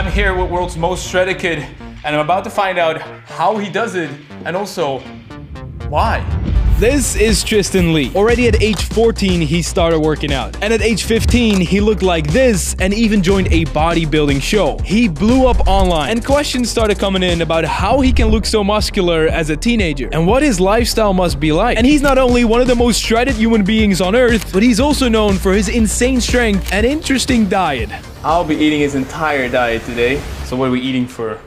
I'm here with world's most shredded kid, and I'm about to find out how he does it, and also why. This is Tristan Lee. Already at age 14, he started working out. And at age 15, he looked like this and even joined a bodybuilding show. He blew up online and questions started coming in about how he can look so muscular as a teenager and what his lifestyle must be like. And he's not only one of the most shredded human beings on earth, but he's also known for his insane strength and interesting diet. I'll be eating his entire diet today. So what are we eating for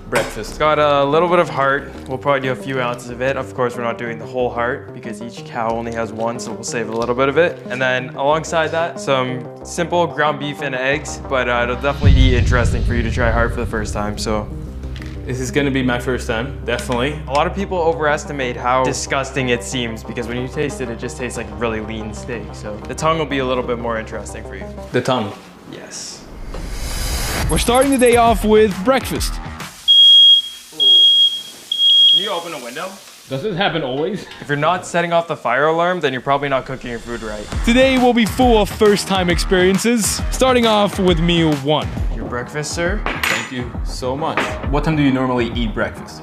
breakfast? Got a little bit of heart. We'll probably do a few ounces of it. Of course, we're not doing the whole heart because each cow only has one, so we'll save a little bit of it. And then alongside that, some simple ground beef and eggs, but it'll definitely be interesting for you to try heart for the first time, so. This is gonna be my first time, definitely. A lot of people overestimate how disgusting it seems because when you taste it, it just tastes like really lean steak. So the tongue will be a little bit more interesting for you. The tongue. Yes. We're starting the day off with breakfast. Can you open a window? Does this happen always? If you're not setting off the fire alarm, then you're probably not cooking your food right. Today will be full of first-time experiences, starting off with meal 1. Your breakfast, sir? Thank you so much. What time do you normally eat breakfast?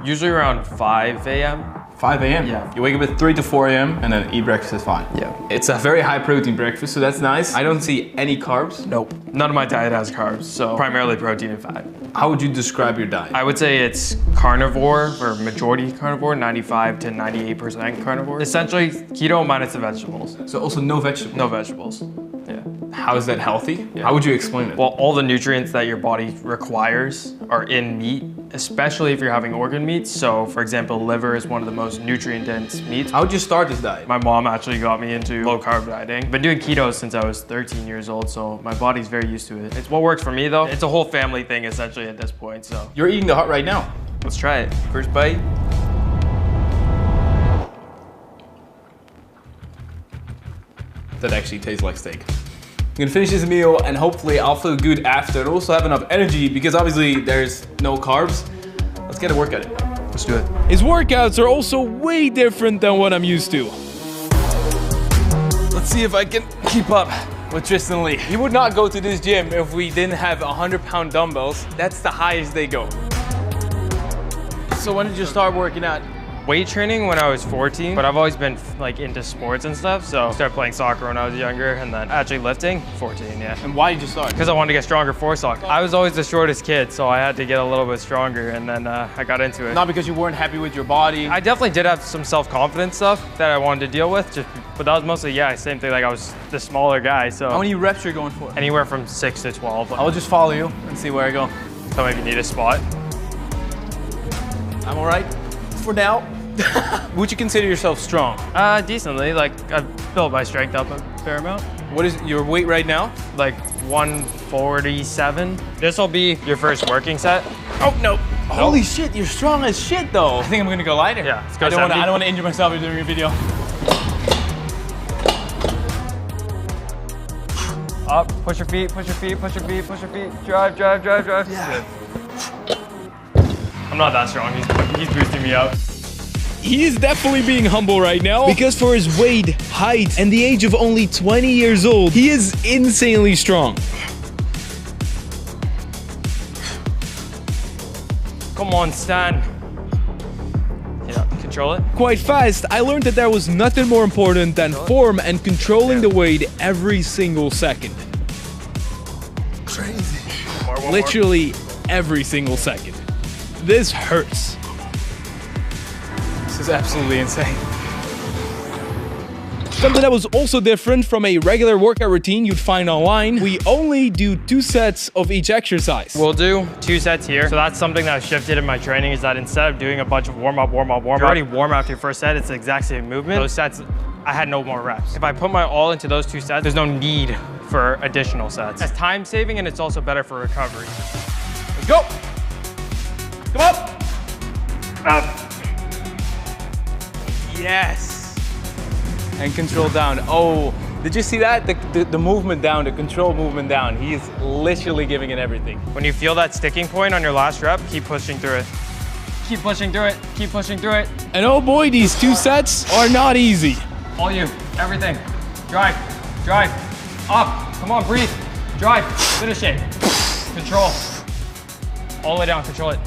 Usually around 5 a.m. 5 a.m.? Yeah. You wake up at 3 to 4 a.m. and then eat breakfast at 5? Yeah. It's a very high protein breakfast, so that's nice. I don't see any carbs. Nope. None of my diet has carbs, so primarily protein and fat. How would you describe your diet? I would say it's carnivore, or majority carnivore, 95 to 98% carnivore. Essentially, keto minus the vegetables. So also no vegetables? No vegetables. Yeah. How is that healthy? Yeah. How would you explain it? Well, all the nutrients that your body requires are in meat, especially if you're having organ meats. So, for example, liver is one of the most nutrient-dense meats. How would you start this diet? My mom actually got me into low-carb dieting. Been doing keto since I was 13 years old, so my body's very used to it. It's what works for me, though. It's a whole family thing, essentially, at this point, so. You're eating the heart right now. Let's try it. First bite. That actually tastes like steak. I'm gonna finish this meal and hopefully I'll feel good after and also have enough energy because obviously there's no carbs. Let's get a workout in. Let's do it. His workouts are also way different than what I'm used to. Let's see if I can keep up with Tristan Lee. He would not go to this gym if we didn't have 100-pound dumbbells. That's the highest they go. So when did you start working out? Weight training when I was 14, but I've always been like into sports and stuff. So I started playing soccer when I was younger and then actually lifting, 14, yeah. And why did you start? Because I wanted to get stronger for soccer. I was always the shortest kid, so I had to get a little bit stronger and then I got into it. Not because you weren't happy with your body. I definitely did have some self-confidence stuff that I wanted to deal with, but that was mostly, yeah, same thing, like I was the smaller guy, so. How many reps you're going for? Anywhere from 6 to 12. I'll just follow you and see where I go. Tell me if you need a spot. I'm all right for now. Would you consider yourself strong? Decently, like I've built my strength up a fair amount. What is your weight right now? Like 147. This will be your first working set. Oh, no. Holy shit, you're strong as shit though. I think I'm gonna go lighter. Yeah, let's go I don't want to injure myself during your video. Up, push your feet, push your feet, push your feet, push your feet. Drive, drive, drive, drive. Yeah. Good. I'm not that strong, he's boosting me up. He is definitely being humble right now because for his weight, height, and the age of only 20 years old, he is insanely strong. Come on, Stan. Yeah, control it. Quite fast, I learned that there was nothing more important than form and controlling the weight every single second. Crazy. One Literally every single second. This hurts. This is absolutely insane. Something that was also different from a regular workout routine you'd find online, we only do 2 sets of each exercise. We'll do 2 sets here. So that's something that I've shifted in my training is that instead of doing a bunch of warm up, you already warm up to your first set, it's the exact same movement. Those sets, I had no more reps. If I put my all into those 2 sets, there's no need for additional sets. It's time saving and it's also better for recovery. Let's go. Come up. Up. Yes. And control down. Oh, did you see that? The movement down, the control movement down. He's literally giving it everything. When you feel that sticking point on your last rep, keep pushing through it. Keep pushing through it, keep pushing through it. And oh boy, these 2 sets are not easy. All you, everything. Drive, drive, up. Come on, breathe. Drive, finish it. Control. All the way down, control it.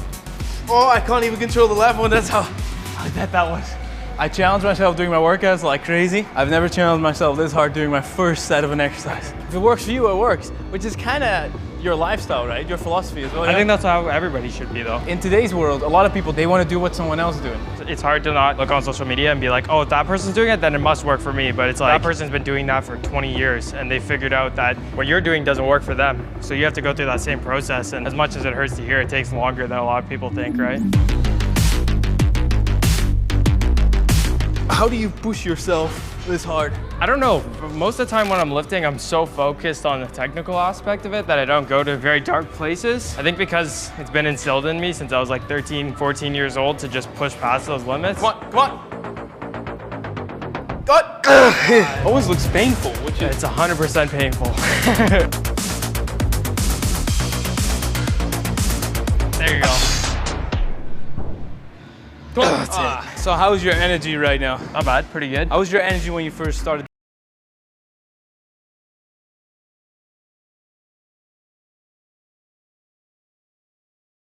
Oh, I can't even control the left one. That's how I bet that was. I challenge myself doing my workouts like crazy. I've never challenged myself this hard doing my first set of an exercise. If it works for you, it works, which is kind of your lifestyle, right? Your philosophy as well. I think that's how everybody should be though. In today's world, a lot of people, they want to do what someone else is doing. It's hard to not look on social media and be like, oh, if that person's doing it, then it must work for me. But it's like, that person's been doing that for 20 years and they figured out that what you're doing doesn't work for them. So you have to go through that same process. And as much as it hurts to hear, it takes longer than a lot of people think, right? How do you push yourself this hard? I don't know. Most of the time when I'm lifting, I'm so focused on the technical aspect of it that I don't go to very dark places. I think because it's been instilled in me since I was like 13, 14 years old to just push past those limits. Come on, come on. God. It always looks painful, which is... It's 100% painful. There you go. That's it. So how's your energy right now? Not bad, pretty good. How was your energy when you first started?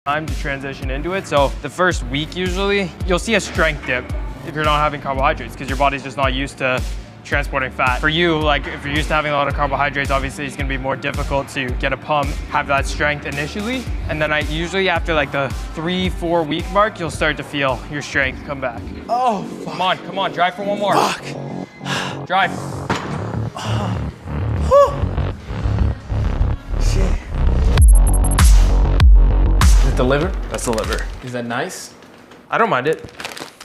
Time to transition into it. So the first week usually, you'll see a strength dip if you're not having carbohydrates because your body's just not used to transporting fat. For you, like if you're used to having a lot of carbohydrates, obviously it's gonna be more difficult to get a pump, have that strength initially. And then usually after like the 3-4 week mark, you'll start to feel your strength come back. Oh, fuck. Come on, drive for one more. Fuck. Drive. Shit. Is it the liver? That's the liver. Is that nice? I don't mind it.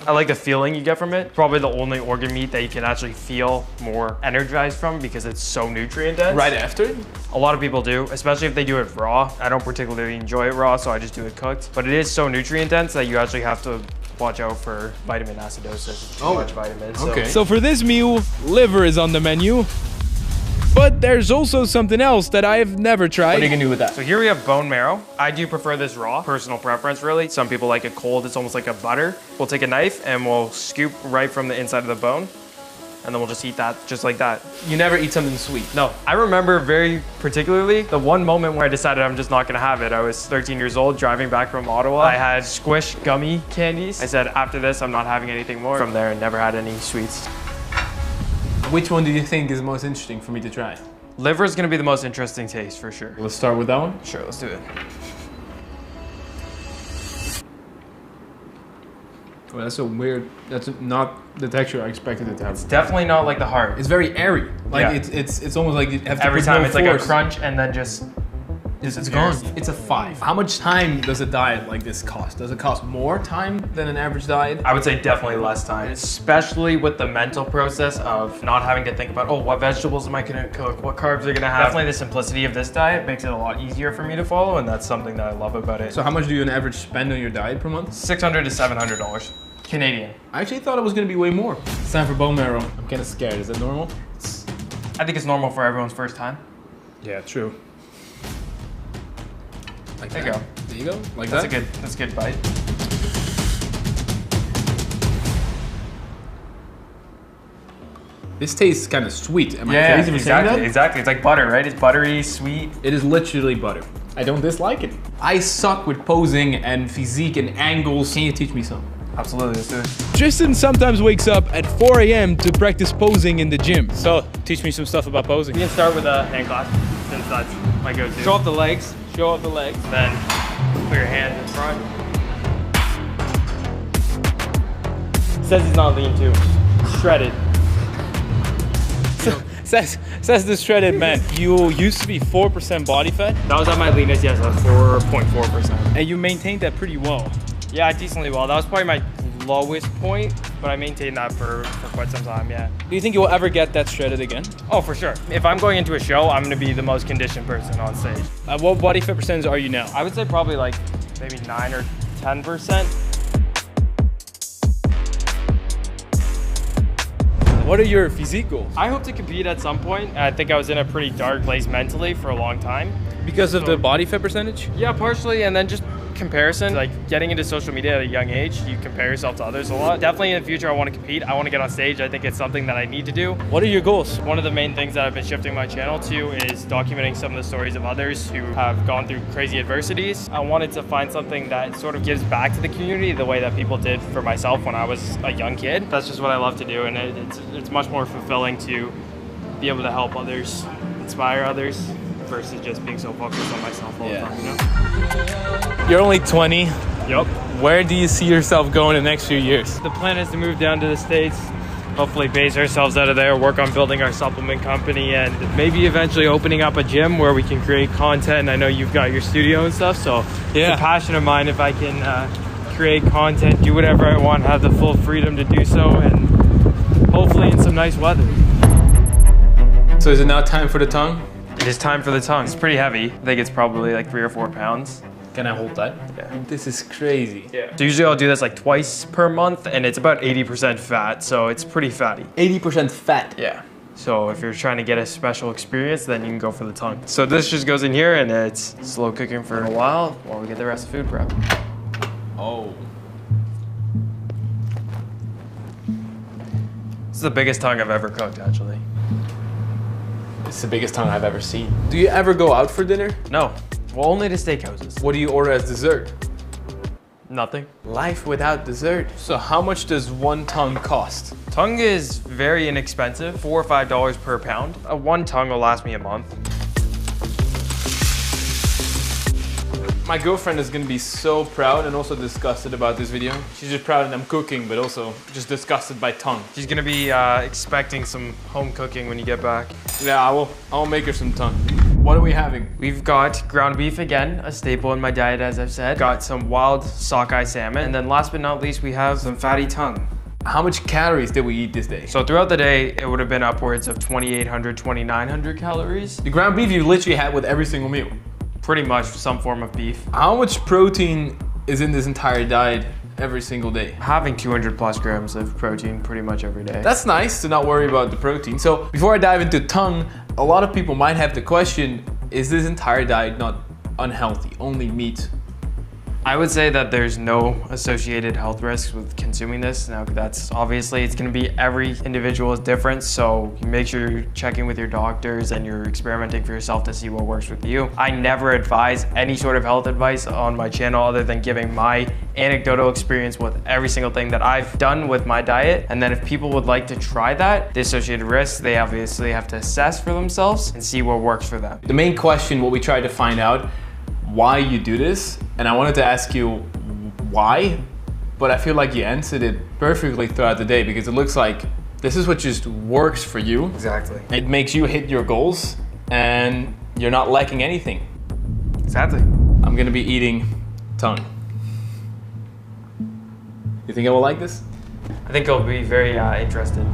I like the feeling you get from it. Probably the only organ meat that you can actually feel more energized from because it's so nutrient dense. Right after it? A lot of people do, especially if they do it raw. I don't particularly enjoy it raw, so I just do it cooked. But it is so nutrient dense that you actually have to watch out for vitamin acidosis. Too much vitamins. Okay. So for this meal, liver is on the menu. But there's also something else that I've never tried. What are you gonna do with that? So here we have bone marrow. I do prefer this raw, personal preference really. Some people like it cold, it's almost like a butter. We'll take a knife and we'll scoop right from the inside of the bone. And then we'll just eat that just like that. You never eat something sweet? No, I remember very particularly the one moment where I decided I'm just not gonna have it. I was 13 years old, driving back from Ottawa. I had Squish gummy candies. I said, after this, I'm not having anything more. From there, I never had any sweets. Which one do you think is most interesting for me to try? Liver is gonna be the most interesting taste for sure. Let's start with that one. Sure, let's do it. Well, that's so weird. That's not the texture I expected it to have. It's definitely not like the heart. It's very airy. Like Yeah. it's almost like you have to Every put time no it's like a force. crunch and then just It's gone. It's a 5. How much time does a diet like this cost? Does it cost more time than an average diet? I would say definitely less time, especially with the mental process of not having to think about, oh, what vegetables am I gonna cook? What carbs are gonna have? Definitely the simplicity of this diet makes it a lot easier for me to follow, and that's something that I love about it. So how much do you on average spend on your diet per month? $600 to $700 Canadian. I actually thought it was gonna be way more. It's time for bone marrow. I'm kind of scared. Is that normal? I think it's normal for everyone's first time. Yeah, true. Like There you that. go. There you go. Like That's that. that's a good bite. This tastes kind of sweet. Am I crazy for saying that? Exactly. It's like butter, right? It's buttery, sweet. It is literally butter. I don't dislike it. I suck with posing and physique and angles. Can you teach me some? Absolutely, let's do it. Tristan sometimes wakes up at 4 a.m. to practice posing in the gym. So, teach me some stuff about posing. We can start with a hand clasp, since that's my go-to. Show off the legs. Show off the legs. Then put your hand in front. Says he's not lean too. Shredded. Says the shredded man. You used to be 4% body fat, That was at my leanest, yes, at 4.4%. and you maintained that pretty well. Yeah, decently well. That was probably my lowest point, but I maintained that for quite some time, yeah. Do you think you'll ever get that shredded again? Oh, for sure. If I'm going into a show, I'm gonna be the most conditioned person on stage. What body fat percentage are you now? I would say probably like maybe 9 or 10%. What are your physique goals? I hope to compete at some point. I think I was in a pretty dark place mentally for a long time. Because of the body fat percentage? Yeah, partially, and then just comparison, like getting into social media at a young age, you compare yourself to others a lot. Definitely in the future, I want to compete. I want to get on stage. I think it's something that I need to do. What are your goals? One of the main things that I've been shifting my channel to is documenting some of the stories of others who have gone through crazy adversities. I wanted to find something that sort of gives back to the community the way that people did for myself when I was a young kid. That's just what I love to do, and it's much more fulfilling to be able to help others, inspire others, versus just being so focused on myself all the time, you know? You're only 20. Yep. Where do you see yourself going in the next few years? The plan is to move down to the States, hopefully base ourselves out of there, work on building our supplement company, and maybe eventually opening up a gym where we can create content. I know you've got your studio and stuff, so it's a passion of mine if I can create content, do whatever I want, have the full freedom to do so, and hopefully in some nice weather. So is it now time for the tongue? It is time for the tongue. It's pretty heavy. I think it's probably like 3 or 4 pounds. Can I hold that? Yeah. This is crazy. Yeah. So usually I'll do this like twice per month, and it's about 80% fat, so it's pretty fatty. 80% fat. Yeah. So if you're trying to get a special experience, then you can go for the tongue. So this just goes in here, and it's slow cooking for a while we get the rest of the food prep. Oh. This is the biggest tongue I've ever cooked, actually. It's the biggest tongue I've ever seen. Do you ever go out for dinner? No. Well, only to steakhouses. What do you order as dessert? Nothing. Life without dessert. So how much does one tongue cost? Tongue is very inexpensive, $4 or $5 per pound. One tongue will last me a month. My girlfriend is gonna be so proud and also disgusted about this video. She's just proud that I'm cooking, but also just disgusted by tongue. She's gonna be expecting some home cooking when you get back. Yeah, I'll make her some tongue. What are we having? We've got ground beef again, a staple in my diet, as I've said. Got some wild sockeye salmon, and then last but not least, we have some fatty tongue. How much calories did we eat this day? So throughout the day, it would have been upwards of 2,800, 2,900 calories. The ground beef you literally had with every single meal. Pretty much some form of beef. How much protein is in this entire diet every single day? Having 200 plus grams of protein pretty much every day. That's nice to not worry about the protein. So before I dive into tongue, a lot of people might have the question, is this entire diet not unhealthy? Only meat? I would say that there's no associated health risks with consuming this. Now that's obviously, it's gonna be every individual is different, so make sure you're checking with your doctors and you're experimenting for yourself to see what works with you. I never advise any sort of health advice on my channel other than giving my anecdotal experience with every single thing that I've done with my diet. And then if people would like to try that, the associated risks, they obviously have to assess for themselves and see what works for them. The main question, what we tried to find out, why you do this, and I wanted to ask you why, but I feel like you answered it perfectly throughout the day because it looks like this is what just works for you. Exactly. It makes you hit your goals and you're not lacking anything. Exactly. I'm gonna be eating tongue. You think I will like this? I think I'll be very interested.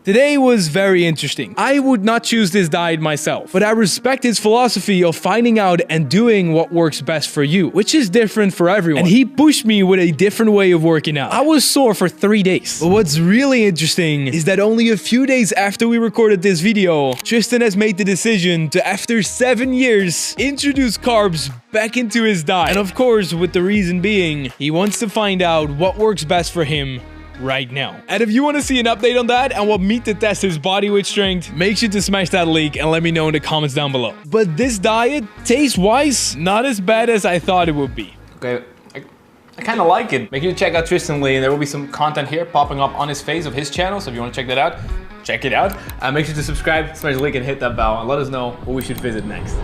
Today was very interesting. I would not choose this diet myself, but I respect his philosophy of finding out and doing what works best for you, which is different for everyone. And he pushed me with a different way of working out. I was sore for 3 days. But what's really interesting is that only a few days after we recorded this video, Tristan has made the decision to, after 7 years, introduce carbs back into his diet. And of course, with the reason being, he wants to find out what works best for him right now. And if you want to see an update on that and want me to test his body weight strength, make sure to smash that link and let me know in the comments down below. But this diet, taste-wise, not as bad as I thought it would be. Okay, I kind of like it. Make sure to check out Tristan Lee, and there will be some content here popping up on his face of his channel, so if you want to check that out, check it out. Make sure to subscribe, smash the link, and hit that bell, and let us know what we should visit next.